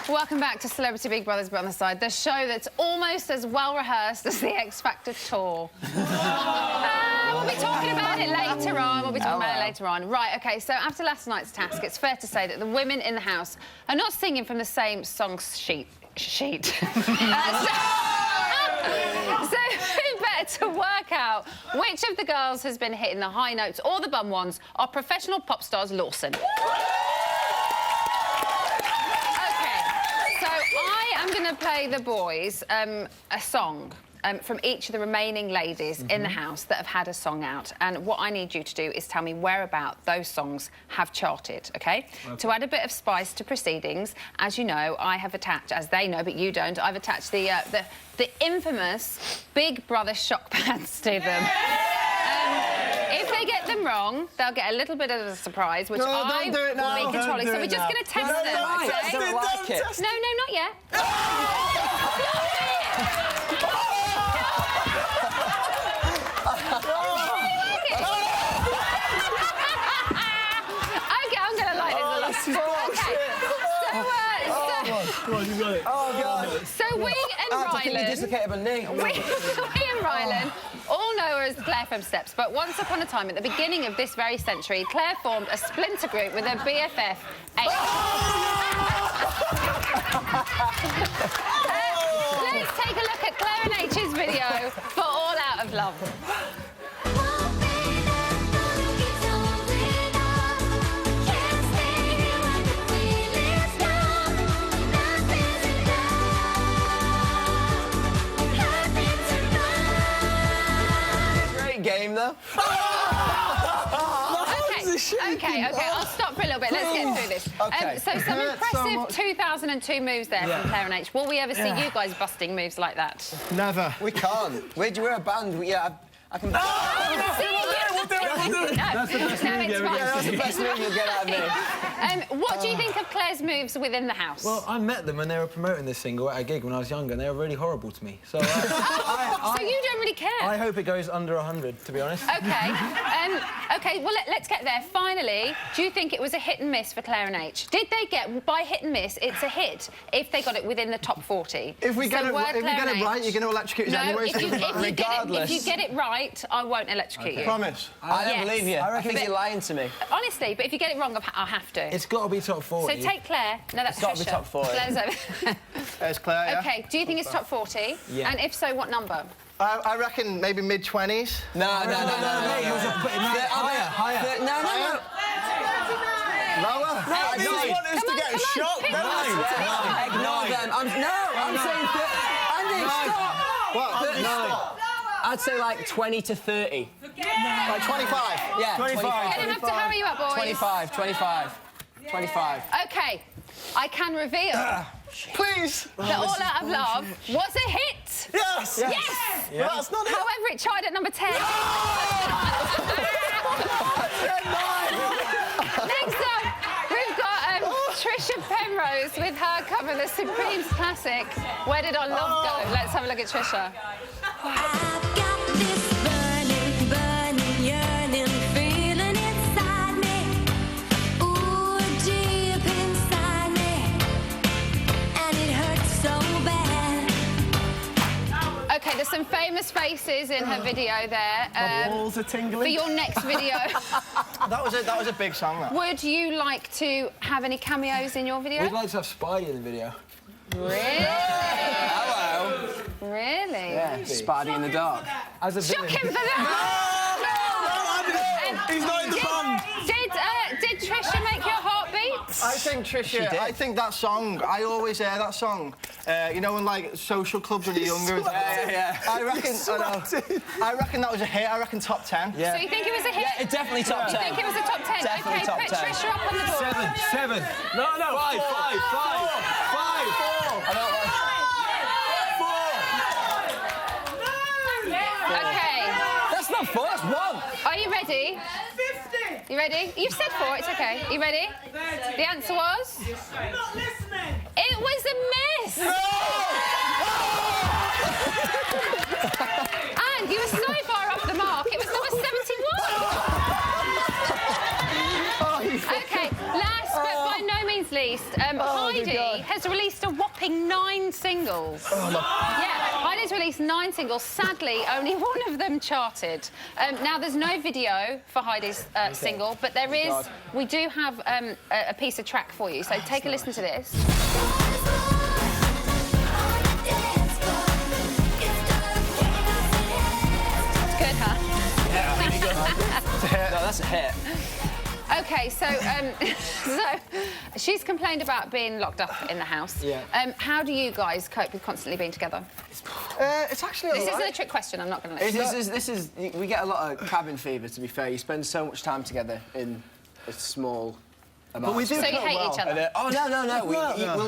Welcome back to Celebrity Big Brothers But on the Side, the show that's almost as well rehearsed as the X Factor tour. We'll be talking about it later on. Right, OK, so after last night's task, it's fair to say that the women in the house are not singing from the same song sheet. So who better to work out which of the girls has been hitting the high notes or the bum ones are professional pop stars Lawson. I'm going to play the boys a song from each of the remaining ladies in the house that have had a song out. And what I need you to do is tell me whereabout those songs have charted, OK? To add a bit of spice to proceedings, as you know, I have attached, as they know, but you don't, I've attached the infamous Big Brother shock pads to them. If they get them wrong, they'll get a little bit of a surprise, which I will be controlling. So we're just going to test them, OK? I don't like it. No, not yet. OK, I'm going to like this a lot. Come on, you got it. Oh, God. So we and Rylan... dislocated my knee. We and Rylan all know her as Claire from Steps, but once upon a time, at the beginning of this very century, Claire formed a splinter group with her BFF, H. Let's take a look at Claire and H's video for All Out of Love. Game though. OK, I'll stop for a little bit. Let's get through this. So some impressive 2002 moves there from Claire and H. Will we ever see you guys busting moves like that? Never. We can't. We're a band. I can... We'll do it. That's the best move. That's the best move you'll get out of me. What do you think of Claire's moves within the house? Well, I met them when they were promoting this single at a gig when I was younger, and they were really horrible to me. So, so you don't really care? I hope it goes under 100, to be honest. OK. OK, well, let's get there. Finally, do you think it was a hit and miss for Claire and H? Did they get, by hit and miss, it's a hit if they got it within the top 40? If we get it right, you're going to electrocute us anyway. If you get it right, I won't electrocute you. Promise. I don't believe you. I reckon you're lying to me. Honestly, but if you get it wrong, I'll have to. It's got to be top 40. So take Claire. No, that's It's got to be top 40. Claire's over. There's Claire, yeah. OK, do you think it's top 40? Yeah. And if so, what number? I reckon maybe mid-20s. No. Higher. No. Lower? I just want us to get a shot. Ignore them. I'm saying... Andy, stop! What? No. I'd say like 20 to 30. Like 25? Yeah, 25. I'm going to have to hurry you up, boys. 25. OK, I can reveal... Please! that All Out of Love was a hit! Yes! Yes! Well, that's not it. However, it tried at number 10. Next up, we've got Trisha Penrose with her cover, the Supremes classic, Where Did Our Love Go? Let's have a look at Trisha. I've got this burning, yearning feeling inside me. Ooh, deep inside me. And it hurts so bad. OK, there's some famous faces in her video there. My balls are tingling. For your next video. That was a big song, that. Would you like to have any cameos in your video? We'd like to have Spidey in the video. Really? Hello. Really? Yeah, Spidey in the dark. As a Shock villain. him for that! He's not in the band. Did Trisha make your heart beat? I think Trisha, I think that song, I always hear that song. You know, in like social clubs when you're younger. Yeah. I reckon that was a hit. I reckon top 10. Yeah. So you think it was a hit? Yeah, it's definitely top 10. You think it was a top 10? Definitely OK, top put 10. Trisha up on the board. 7. No. 5. I don't like... OK. That's not 4, that's 1. Are you ready? 50. You ready? You've said 4, it's OK. You ready? 30. The answer was? I'm not listening. It was a miss. No! And you were so far off the mark. It was number 71. OK, last but by no means means least, Heidi has released a whopping 9 singles. Yeah, Heidi's released 9 singles. Sadly, only one of them charted. Now, there's no video for Heidi's single, but there is. We do have a piece of track for you, so take a listen to this. It's good, huh? Yeah, really good. No, that's a hit. OK, so she's complained about being locked up in the house. Yeah. How do you guys cope with constantly being together? It's actually This isn't a trick question, I'm not going to let you. This is... We get a lot of cabin fever, to be fair. You spend so much time together in a small amount. But we do So you hate each other? Oh, no.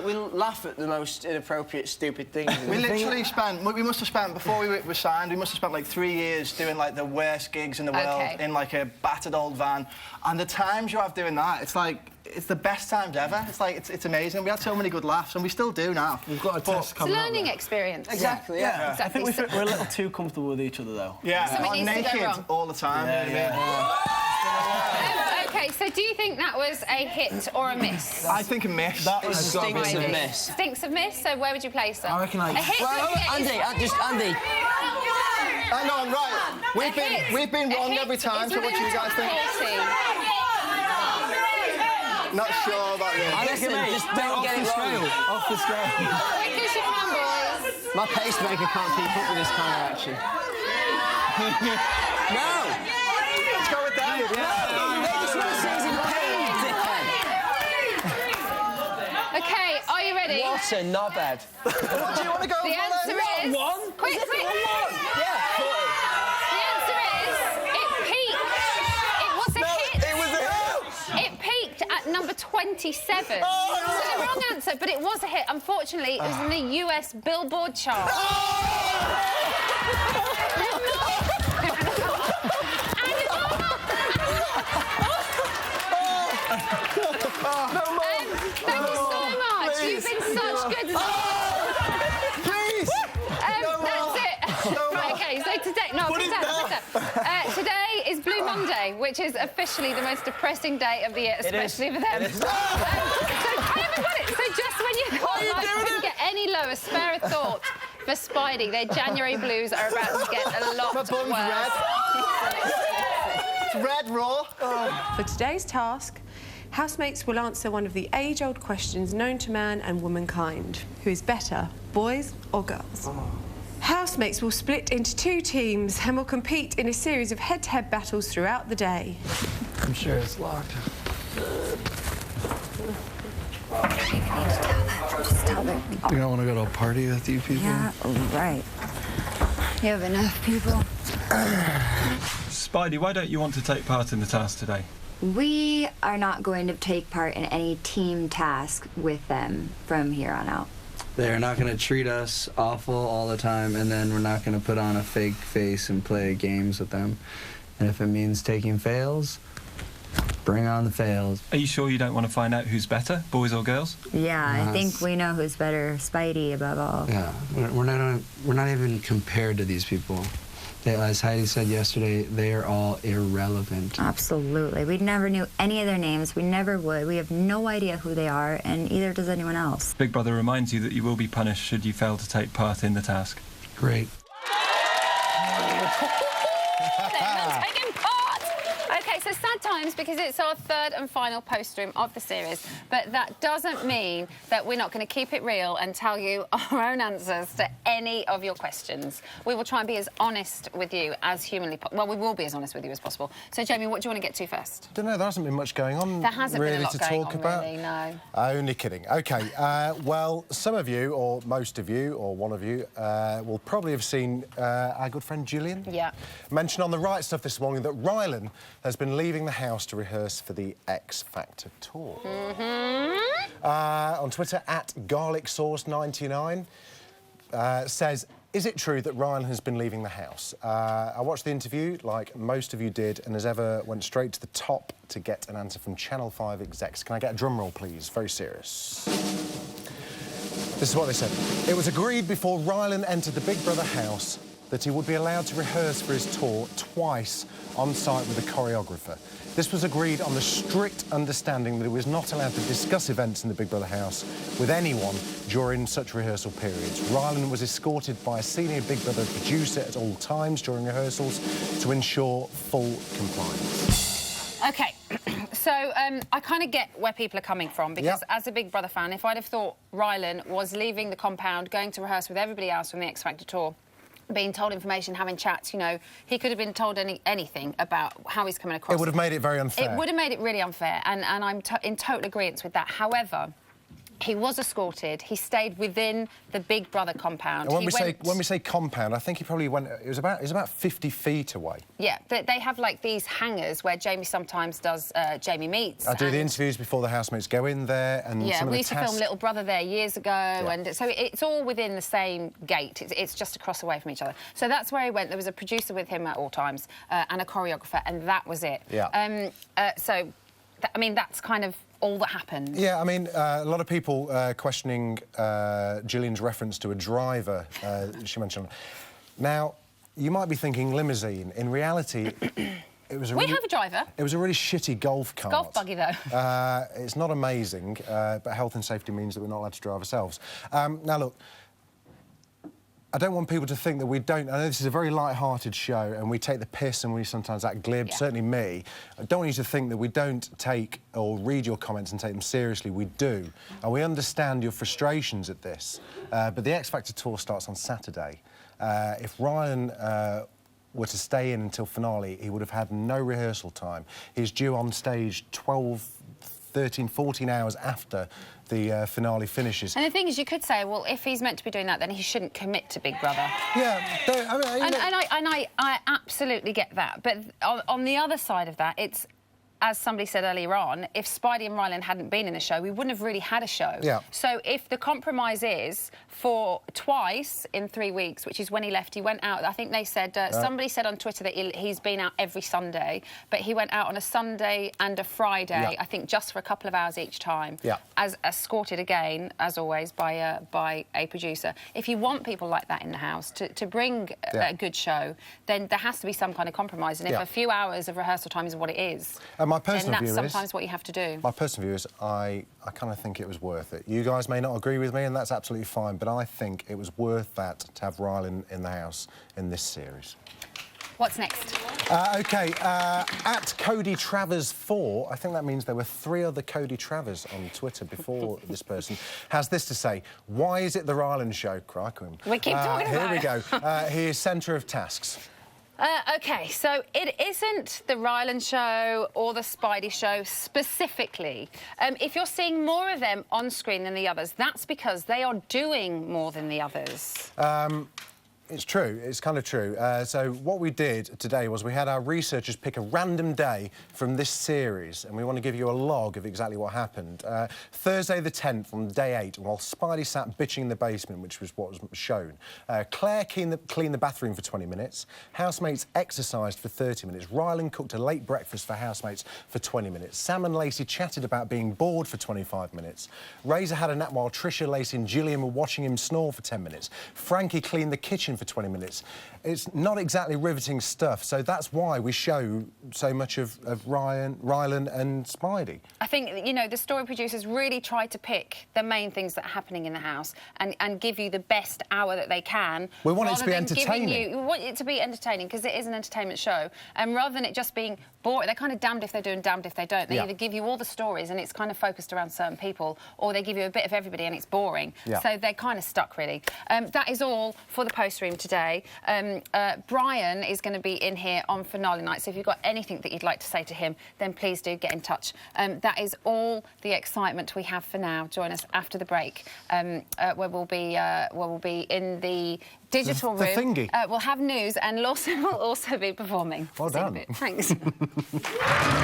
We'll laugh at the most inappropriate, stupid things. We literally spent... We must have spent, before we were signed, we must have spent, like, 3 years doing, like, the worst gigs in the world in, like, a battered old van. And the times you have doing that, it's like... It's the best times ever. It's like, it's amazing. We had so many good laughs, and we still do now. We've got a test coming It's a up. learning experience. Exactly, yeah. Exactly. I think we're a little too comfortable with each other, though. Yeah, Something needs to go naked wrong. all the time. OK, so do you think that was a hit or a miss? I think a miss. It stinks of miss. Stinks of miss, so where would you place them? I reckon, like... A hit or a hit is- Andy. I know, I'm right. We've been wrong every time, so what do you guys think? Not sure about this. Listen, just don't get it wrong. Off the scale. Quick as you can, boys. My pacemaker can't keep up with this kind of action. No! Let's go with that. They just want to see us in pain, dickhead. OK, are you ready? What a knobhead. What do you want to go The for answer then? is... One? Quick, quick. Yeah, 40. The answer is... It peaked. It was a hit. It was a hit. It peaked at number 27. Oh, So the wrong answer, but it was a hit. Unfortunately, it was in the US Billboard chart. Thank you so much. You've been such good... Please. That's it. Right, OK, so today... No, put it down. Today is Blue Monday, which is officially the most depressing day of the year, especially for them. So I haven't got it. So just when you thought life couldn't get any lower, spare a thought for Spidey. Their January blues are about to get a lot My bum's worse. It's red raw. For today's task, housemates will answer one of the age-old questions known to man and womankind. Who is better, boys or girls? Housemates will split into 2 teams and will compete in a series of head-to-head battles throughout the day. I'm sure it's locked. You don't want to go to a party with you people? Yeah, right. You have enough people. Spidey, why don't you want to take part in the task today? We are not going to take part in any team task with them from here on out. They're not going to treat us awful all the time, and then we're not going to put on a fake face and play games with them. And if it means taking fails, bring on the fails. Are you sure you don't want to find out who's better, boys or girls? Yeah, I think we know who's better, Spidey above all. Yeah, we're not even compared to these people. As Heidi said yesterday, they are all irrelevant. Absolutely. We never knew any of their names. We never would. We have no idea who they are, and either does anyone else. Big Brother reminds you that you will be punished should you fail to take part in the task. Great. They're not taking part. OK, so sad times because it's our 3rd and final post-room of the series. But that doesn't mean that we're not going to keep it real and tell you our own answers to any of your questions. We will try and be as honest with you as humanly possible. Well, we will be as honest with you as possible. So, Jamie, what do you want to get to first? I don't know, there hasn't been much going on. There hasn't really been a lot to going talk on, about. really, no. Only kidding. OK, well, some of you, or most of you, or one of you, will probably have seen our good friend Gillian. Yeah. Mention on the Right Stuff this morning that Rylan has been leaving the house to rehearse for the X Factor tour. On Twitter, @garlicsauce99, says, is it true that Rylan has been leaving the house? I watched the interview, like most of you did, and as ever, went straight to the top to get an answer from Channel 5 execs. Can I get a drum roll, please? Very serious. This is what they said. It was agreed before Rylan entered the Big Brother house that he would be allowed to rehearse for his tour twice on site with a choreographer. This was agreed on the strict understanding that it was not allowed to discuss events in the Big Brother house with anyone during such rehearsal periods. Rylan was escorted by a senior Big Brother producer at all times during rehearsals to ensure full compliance. OK, so I kind of get where people are coming from, because as a Big Brother fan, if I'd have thought Rylan was leaving the compound, going to rehearse with everybody else from the X Factor tour, being told information, having chats, you know, he could have been told anything about how he's coming across. It would have made it very unfair. It would have made it really unfair, and I'm in total agreement with that. However, he was escorted. He stayed within the Big Brother compound. And when we say compound, I think he probably went. It was about 50 feet away. Yeah, they have like these hangars where Jamie sometimes does Jamie Meets. I do the interviews before the housemates go in there, and yeah, some of we the used to film Little Brother there years ago, and so it's all within the same gate. It's just across away from each other. So that's where he went. There was a producer with him at all times and a choreographer, and that was it. Yeah. I mean, that's kind of all that happened. Yeah, I mean, a lot of people questioning Gillian's reference to a driver she mentioned. Now, you might be thinking limousine. In reality, it was a we have a driver. It was a really shitty golf cart. Golf buggy, though. It's not amazing, but health and safety means that we're not allowed to drive ourselves. Now, look, I don't want people to think that we don't... I know this is a very light-hearted show and we take the piss and we sometimes act glib, certainly me. I don't want you to think that we don't take or read your comments and take them seriously. We do. And we understand your frustrations at this. But the X Factor tour starts on Saturday. If Rylan were to stay in until finale, he would have had no rehearsal time. He's due on stage 12, 13, 14 hours after the finale finishes. And the thing is, you could say, well, if he's meant to be doing that, then he shouldn't commit to Big Brother. Yeah, I absolutely get that. But on the other side of that, it's, as somebody said earlier on, if Spidey and Rylan hadn't been in the show, we wouldn't have really had a show. Yeah. So if the compromise is for twice in 3 weeks, which is when he left, he went out, I think they said, somebody said on Twitter that he's been out every Sunday, but he went out on a Sunday and a Friday, I think just for a couple of hours each time, as escorted again, as always, by a producer. If you want people like that in the house to bring a good show, then there has to be some kind of compromise. And if a few hours of rehearsal time is what it is, my personal and view that's sometimes what you have to do. My personal view is I kind of think it was worth it. You guys may not agree with me, and that's absolutely fine, but I think it was worth that to have Rylan in the house in this series. What's next? OK, at Cody Travers 4, I think that means there were 3 other Cody Travers on Twitter before this person, has this to say: why is it the Rylan show? Crikey. We keep talking about it. Here we go. He is centre of tasks. OK, so it isn't the Rylan show or the Spidey show specifically. If you're seeing more of them on screen than the others, that's because they are doing more than the others. It's true. It's kind of true. So what we did today was we had our researchers pick a random day from this series, and we want to give you a log of exactly what happened. Thursday the 10th, on day 8, while Spidey sat bitching in the basement, which was what was shown, Claire cleaned the bathroom for 20 minutes, housemates exercised for 30 minutes, Rylan cooked a late breakfast for housemates for 20 minutes, Sam and Lacey chatted about being bored for 25 minutes, Razor had a nap while Trisha, Lacey and Gillian were watching him snore for 10 minutes, Frankie cleaned the kitchen for 20 minutes. It's not exactly riveting stuff, so that's why we show so much of Rylan and Spidey. I think, you know, the story producers really try to pick the main things that are happening in the house and give you the best hour that they can. We want it to be entertaining. We want it to be entertaining, because it is an entertainment show. And rather than it just being boring, they're kind of damned if they do and damned if they don't. They either give you all the stories and it's kind of focused around certain people, or they give you a bit of everybody and it's boring. So they're kind of stuck, really. That is all for the post room today. Brian is going to be in here on finale night, so if you've got anything that you'd like to say to him, then please do get in touch. That is all the excitement we have for now. Join us after the break, where we'll be in the digital room. The thingy. We'll have news, and Lawson will also be performing. Well done. Thanks.